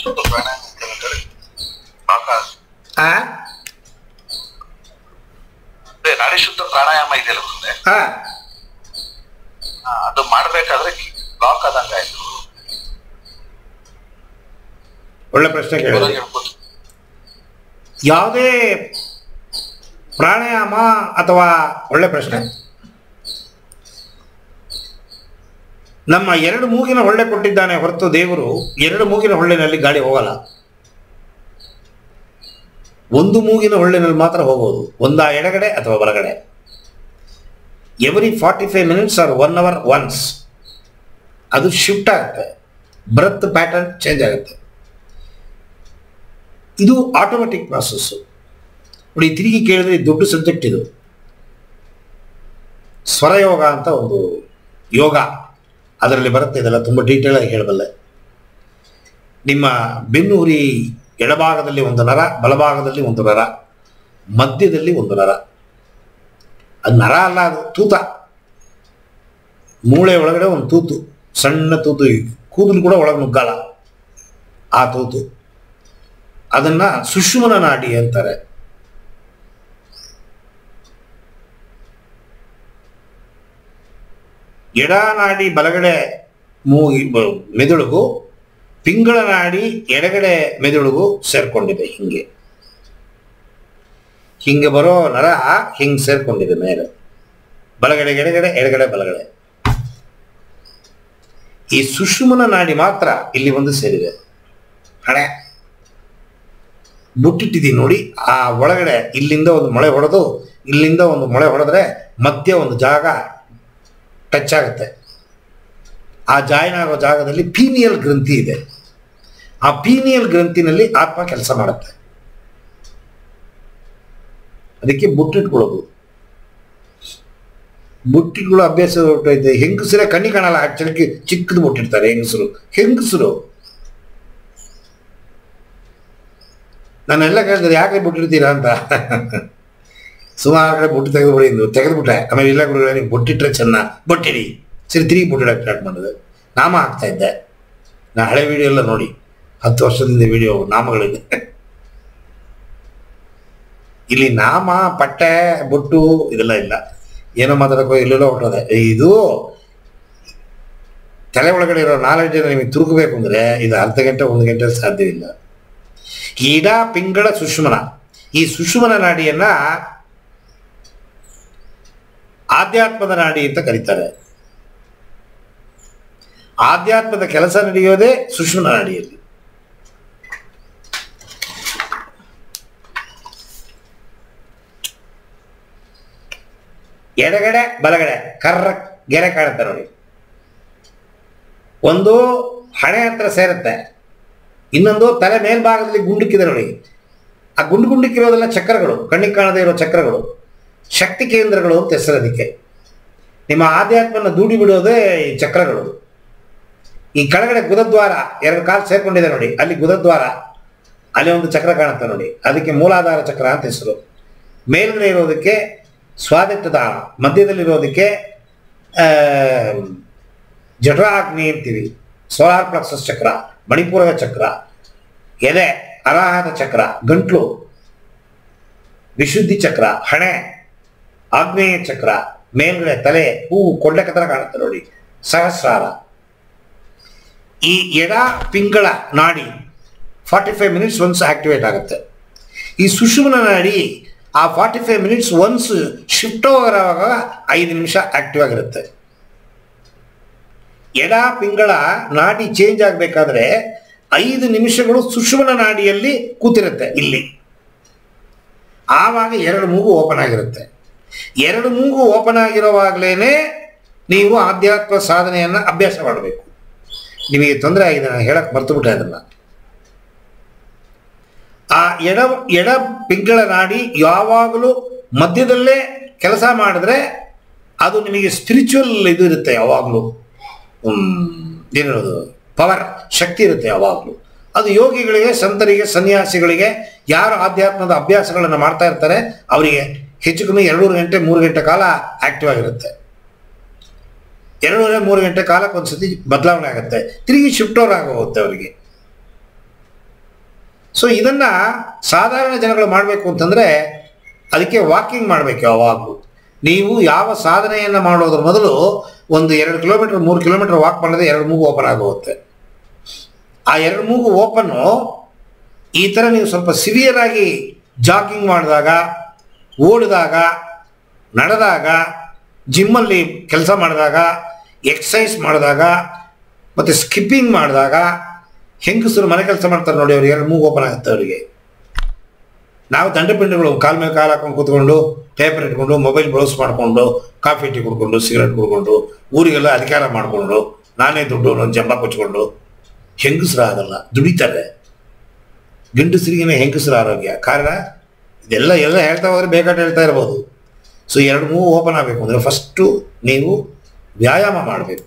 ಶುದ್ಧ ಪ್ರಾಣಾಯಾಮ ನಾಡಿ ಶುದ್ಧ ಪ್ರಾಣಾಯಾಮ ಇದೆಯಲ್ಲ ಮುಂದೆ ಅದು ಮಾಡ್ಬೇಕಾದ್ರೆ ಬ್ಲಾಕ್ ಆದಂಗ ಆಯ್ತು. ಒಳ್ಳೆ ಪ್ರಶ್ನೆ ಕೇಳಿದ್ರೆ, ಯಾವುದೇ ಪ್ರಾಣಾಯಾಮ ಅಥವಾ ಒಳ್ಳೆ ಪ್ರಶ್ನೆ, ನಮ್ಮ ಎರಡು ಮೂಗಿನ ಹೊಳ್ಳೆ ಕೊಟ್ಟಿದ್ದಾನೆ ಹೊರತು ದೇವರು ಎರಡು ಮೂಗಿನ ಹೊಳ್ಳಿನಲ್ಲಿ ಗಾಳಿ ಹೋಗಲ್ಲ. ಒಂದು ಮೂಗಿನ ಹೊಳ್ಳಿನಲ್ಲಿ ಮಾತ್ರ ಹೋಗೋದು, ಒಂದ ಎಡಗಡೆ ಅಥವಾ ಬಲಗಡೆ. Every 45 minutes or 1 hour once ಅದು ಶಿಫ್ಟ್ ಆಗುತ್ತೆ, ಬ್ರೆತ್ ಪ್ಯಾಟರ್ನ್ ಚೇಂಜ್ ಆಗುತ್ತೆ. ಇದು ಆಟೋಮೆಟಿಕ್ ಪ್ರಾಸೆಸ್ಸು. ನೋಡಿ, ತಿರುಗಿ ಕೇಳಿದ್ರೆ ದೊಡ್ಡ ಸಬ್ಜೆಕ್ಟ್ ಇದು. ಸ್ವರಯೋಗ ಅಂತ ಒಂದು ಯೋಗ ಅದರಲ್ಲಿ ಬರುತ್ತೆ. ಇದೆಲ್ಲ ತುಂಬ ಡೀಟೇಲ್ ಆಗಿ ಹೇಳಬಲ್ಲೆ. ನಿಮ್ಮ ಬೆನ್ನುಹುರಿ ಎಡಭಾಗದಲ್ಲಿ ಒಂದು ನರ, ಬಲಭಾಗದಲ್ಲಿ ಒಂದು ನರ, ಮಧ್ಯದಲ್ಲಿ ಒಂದು ನರ. ಅದು ನರ ಅಲ್ಲ, ಅದು ತೂತ. ಮೂಳೆ ಒಳಗಡೆ ಒಂದು ತೂತು, ಸಣ್ಣ ತೂತು, ಕೂದಲು ಕೂಡ ಒಳಗೆ ನುಗ್ಗಲ್ಲ ಆ ತೂತು. ಅದನ್ನ ಸುಷುಮ್ನ ನಾಡಿ ಅಂತಾರೆ. ಎಡ ನಾಡಿ ಬಲಗಡೆ ಮೆದುಳಿಗೂ, ಪಿಂಗಳ ನಾಡಿ ಎಡಗಡೆ ಮೆದುಳಿಗೂ ಸೇರ್ಕೊಂಡಿದೆ. ಹಿಂಗೆ ಬರೋ ನರ ಹಿಂಗೆ ಸೇರ್ಕೊಂಡಿದೆ ಮೇಲೆ, ಬಲಗಡೆ ಎಡಗಡೆ, ಎಡಗಡೆ ಬಲಗಡೆ. ಈ ಸುಷುಮ್ನ ನಾಡಿ ಮಾತ್ರ ಇಲ್ಲಿ ಒಂದು ಸೇರಿದೆ. ಹಣೆ ಬುಟ್ಟಿಟ್ಟಿದ್ದೀವಿ ನೋಡಿ, ಆ ಒಳಗಡೆ ಇಲ್ಲಿಂದ ಒಂದು ಮೊಳೆ ಹೊಡೆದು ಇಲ್ಲಿಂದ ಒಂದು ಮೊಳೆ ಹೊಡೆದ್ರೆ ಮಧ್ಯ ಒಂದು ಜಾಗ ಟಚ್ ಆಗುತ್ತೆ. ಆ ಜಾಯಿನ್ ಆಗೋ ಜಾಗದಲ್ಲಿ ಪೀನಿಯಲ್ ಗ್ರಂಥಿ ಇದೆ. ಆ ಪೀನಿಯಲ್ ಗ್ರಂಥಿನಲ್ಲಿ ಆತ್ಮ ಕೆಲಸ ಮಾಡುತ್ತೆ. ಅದಕ್ಕೆ ಬುಟ್ಟಿಟ್ಕೊಳ್ಳೋದು. ಬುಟ್ಟಿಟ್ಕೊಳ್ಳೋ ಅಭ್ಯಾಸ ಹೊರಟೈತೆ. ಹೆಂಗಸರೇ ಕಣ್ಣಿ ಕಾಣಲ್ಲ, ಆಕ್ಚುಲಿ ಚಿಕ್ಕದು ಬುಟ್ಟಿರ್ತಾರೆ ಹೆಂಗಸರು. ನಾನೆಲ್ಲ ಕೇಳಿದ್ರೆ ಯಾಕೆ ಬುಟ್ಟಿರ್ತೀರಾ ಅಂತ. ಸುಮಾರು ಕಡೆ ಬುಟ್ಟಿ ತೆಗೆದುಬಿಟ್ಟೆ. ಆಮೇಲೆ ಇಲ್ಲ ಗುರುಗಳೇ, ನೀವು ಬುಟ್ಟಿಟ್ರೆ ಚೆನ್ನ, ಬುಟ್ಟಿಡಿ. ಸರಿ, ತಿರುಗಿ ಬುಟ್ಟಿಡಕ್ಕೆ ಸ್ಟಾರ್ಟ್ ಮಾಡಿದೆ. ನಾಮ ಹಾಕ್ತಾ ಇದ್ದೆ. ನಾ ಹಳೆ ವಿಡಿಯೋ ಎಲ್ಲ ನೋಡಿ, 10 ವರ್ಷದಿಂದ ವಿಡಿಯೋ ನಾಮಗಳಿದೆ. ಇಲ್ಲಿ ನಾಮ, ಪಟ್ಟೆ, ಬುಟ್ಟು ಇದೆಲ್ಲ ಇಲ್ಲ. ಏನೋ ಮಾತಾಡೋಕ್ಕೋ ಇಲ್ಲೆಲ್ಲೋ ಹೊಟ್ಟೋದೆ. ಇದು ತಲೆ ಒಳಗಡೆ ಇರೋ ನಾಲೆಡ್ಜ್ ನಿಮಗೆ ತುರುಕಬೇಕು ಅಂದರೆ ಇದು ಅರ್ಧ ಗಂಟೆ 1 ಗಂಟೆ ಸಾಧ್ಯವಿಲ್ಲ. ಈಡ ಪಿಂಗಳ ಸುಷುಮ್ನ, ಈ ಸುಷುಮ್ನ ನಾಡಿಯನ್ನ ಆಧ್ಯಾತ್ಮದ ನಾಡಿ ಅಂತ ಕರೀತಾರೆ. ಆಧ್ಯಾತ್ಮದ ಕೆಲಸ ನಡೆಯೋದೇ ಸುಷುಮ್ನ ನಾಡಿಯಲ್ಲಿ. ಎಡಗಡೆ ಬಲಗಡೆ ಕರ್ರ ಗೆರೆ ಕಾಣುತ್ತೆ ನೋಡಿ. ಒಂದು ಹಣೆ ಹತ್ರ ಸೇರುತ್ತೆ, ಇನ್ನೊಂದು ತಲೆ ಮೇಲ್ಭಾಗದಲ್ಲಿ ಗುಂಡುಕ್ಕಿದೆ ನೋಡಿ. ಆ ಗುಂಡುಕ್ಕಿರೋದೆಲ್ಲ ಚಕ್ರಗಳು, ಕಣ್ಣಿಗೆ ಕಾಣದೇ ಇರೋ ಚಕ್ರಗಳು, ಶಕ್ತಿ ಕೇಂದ್ರಗಳು ಅಂತ ಹೆಸರು ಅದಕ್ಕೆ. ನಿಮ್ಮ ಆಧ್ಯಾತ್ಮನ ದೂಡಿ ಬಿಡೋದೇ ಈ ಚಕ್ರಗಳು. ಈ ಕೆಳಗಡೆ ಗುದದ್ವಾರ, 2 ಕಾಲು ಸೇರ್ಕೊಂಡಿದೆ ನೋಡಿ, ಅಲ್ಲಿ ಗುದದ್ವಾರ, ಅಲ್ಲಿ ಒಂದು ಚಕ್ರ ಕಾಣುತ್ತೆ ನೋಡಿ, ಅದಕ್ಕೆ ಮೂಲಾಧಾರ ಚಕ್ರ ಅಂತ ಹೆಸರು. ಮೇಲ್ಗಡೆ ಇರೋದಕ್ಕೆ ಸ್ವಾದಿಷ್ಟದಾನ, ಮಧ್ಯದಲ್ಲಿರೋದಕ್ಕೆ ಜಠರಾಗ್ನಿ ಅಂತೀವಿ, ಸೋಲಾರ್ ಪ್ಲಕ್ಸಸ್ ಚಕ್ರ, ಮಣಿಪುರದ ಚಕ್ರ, ಎದೆ ಅನಾಹತ ಚಕ್ರ, ಗಂಟ್ಲು ವಿಶುದ್ಧಿ ಚಕ್ರ, ಹಣೆ ಆಗ್ನೇಯ ಚಕ್ರ, ಮೇಲ್ಗಡೆ ತಲೆ ಹೂವು ಕೊಂಡಕ ತರ ಕಾಣುತ್ತೆ ನೋಡಿ, ಸಹಸ್ರಾರ. ಈ ಎಡ ಪಿಂಗಳ ನಾಡಿ 45 minutes ಒನ್ಸ್ ಆಕ್ಟಿವೇಟ್ ಆಗುತ್ತೆ. ಈ ಸುಷುಮ್ನ ನಾಡಿ ಆ 45 minutes ಒನ್ಸ್ ಶಿಫ್ಟ್ ಹೋಗುವಾಗ 5 ನಿಮಿಷ ಆಕ್ಟಿವ್ ಆಗಿರುತ್ತೆ. ಎಡ ಪಿಂಗಳ ನಾಡಿ ಚೇಂಜ್ ಆಗಬೇಕಾದ್ರೆ 5 ನಿಮಿಷಗಳು ಸುಷುಮ್ನ ನಾಡಿಯಲ್ಲಿ ಕೂತಿರುತ್ತೆ ಇಲ್ಲಿ. ಆವಾಗ 2 ಮೂಗು ಓಪನ್ ಆಗಿರುತ್ತೆ. 2 ಮೂಗು ಓಪನ್ ಆಗಿರುವಾಗಲೇ ನೀವು ಆಧ್ಯಾತ್ಮ ಸಾಧನೆಯನ್ನು ಅಭ್ಯಾಸ ಮಾಡಬೇಕು. ನಿಮಗೆ ತೊಂದರೆ ಆಗಿದೆ, ನಾನು ಹೇಳಕ್ಕೆ ಮರ್ತುಬಿಟ್ಟೆ ಅದನ್ನು. ಆ ಎಡ ಪಿಂಗಳ ನಾಡಿ ಯಾವಾಗಲೂ ಮಧ್ಯದಲ್ಲೇ ಕೆಲಸ ಮಾಡಿದ್ರೆ ಅದು ನಿಮಗೆ ಸ್ಪಿರಿಚುವಲ್ ಇದು ಇರುತ್ತೆ. ಯಾವಾಗಲೂ ಏನಿರೋದು ಪವರ್, ಶಕ್ತಿ ಇರುತ್ತೆ ಯಾವಾಗಲೂ. ಅದು ಯೋಗಿಗಳಿಗೆ, ಸಂತರಿಗೆ, ಸನ್ಯಾಸಿಗಳಿಗೆ, ಯಾರು ಆಧ್ಯಾತ್ಮದ ಅಭ್ಯಾಸಗಳನ್ನು ಮಾಡ್ತಾ ಇರ್ತಾರೆ ಅವರಿಗೆ ಹೆಚ್ಚು ಕಮ್ಮಿ 2 ಗಂಟೆ 3 ಗಂಟೆ ಕಾಲ ಆಕ್ಟಿವ್ ಆಗಿರುತ್ತೆ. 2-3 ಗಂಟೆ ಕಾಲಕ್ಕೆ ಒಂದ್ಸತಿ ಬದಲಾವಣೆ ಆಗುತ್ತೆ, ತಿರುಗಿ ಶಿಫ್ಟ್ ಓವರ್ ಆಗೋಗುತ್ತೆ ಅವರಿಗೆ. ಸೊ ಇದನ್ನು ಸಾಧಾರಣ ಜನಗಳು ಮಾಡಬೇಕು ಅಂತಂದರೆ ಅದಕ್ಕೆ ವಾಕಿಂಗ್ ಮಾಡಬೇಕು ಯಾವಾಗಲೂ. ನೀವು ಯಾವ ಸಾಧನೆಯನ್ನು ಮಾಡೋದ್ರ ಮೊದಲು ಒಂದು 2 ಕಿಲೋಮೀಟರ್ 3 ಕಿಲೋಮೀಟರ್ ವಾಕ್ ಮಾಡಿದ್ರೆ 2 ಮೂಗು ಓಪನ್ ಆಗೋಗುತ್ತೆ. ಆ 2 ಮೂಗು ಓಪನ್ನು ಈ ಥರ ನೀವು ಸ್ವಲ್ಪ ಸಿವಿಯರ್ ಆಗಿ ಜಾಗಿಂಗ್ ಮಾಡಿದಾಗ, ಓಡಿದಾಗ, ನಡೆದಾಗ, ಜಿಮ್ಮಲ್ಲಿ ಕೆಲಸ ಮಾಡಿದಾಗ, ಎಕ್ಸಸೈಸ್ ಮಾಡಿದಾಗ ಮತ್ತು ಸ್ಕಿಪ್ಪಿಂಗ್ ಮಾಡಿದಾಗ, ಹೆಂಗಸರು ಮನೆ ಕೆಲಸ ಮಾಡ್ತಾರೆ ನೋಡಿ, ಅವ್ರಿಗೆ 2 ಮೂಗು ಓಪನ್ ಆಗುತ್ತೆ ಅವರಿಗೆ. ನಾವು ದಂಡಪಿಂಡಗಳು ಕಾಲ ಮೇಲೆ ಕಾಲು ಹಾಕೊಂಡು ಕೂತ್ಕೊಂಡು ಪೇಪರ್ ಇಟ್ಕೊಂಡು ಮೊಬೈಲ್ ಬ್ರೌಸ್ ಮಾಡಿಕೊಂಡು ಕಾಫಿ ಟೀ ಕುಡ್ಕೊಂಡು ಸಿಗರೇಟ್ ಕುಡ್ಕೊಂಡು ಊರಿಗೆಲ್ಲ ಅಧಿಕಾರ ಮಾಡಿಕೊಂಡು ನಾನೇ ದುಡ್ಡು ನನ್ನ ಜಂಬ ಕೊಚ್ಕೊಂಡು ಹೆಂಗಸರು ಆಗಲ್ಲ, ದುಡಿತಾರೆ. ಗಂಡಸರಿಗೇನೆ ಹೆಂಗಸರ ಆರೋಗ್ಯ. ಕಾರಣ ಇದೆಲ್ಲ ಹೇಳ್ತಾ ಹೋದ್ರೆ ಬೇಕಾಟ ಹೇಳ್ತಾ ಇರ್ಬೋದು. ಸೊ 2 ಮೂಗು ಓಪನ್ ಆಗಬೇಕು ಅಂದರೆ ಫಸ್ಟು ನೀವು ವ್ಯಾಯಾಮ ಮಾಡಬೇಕು.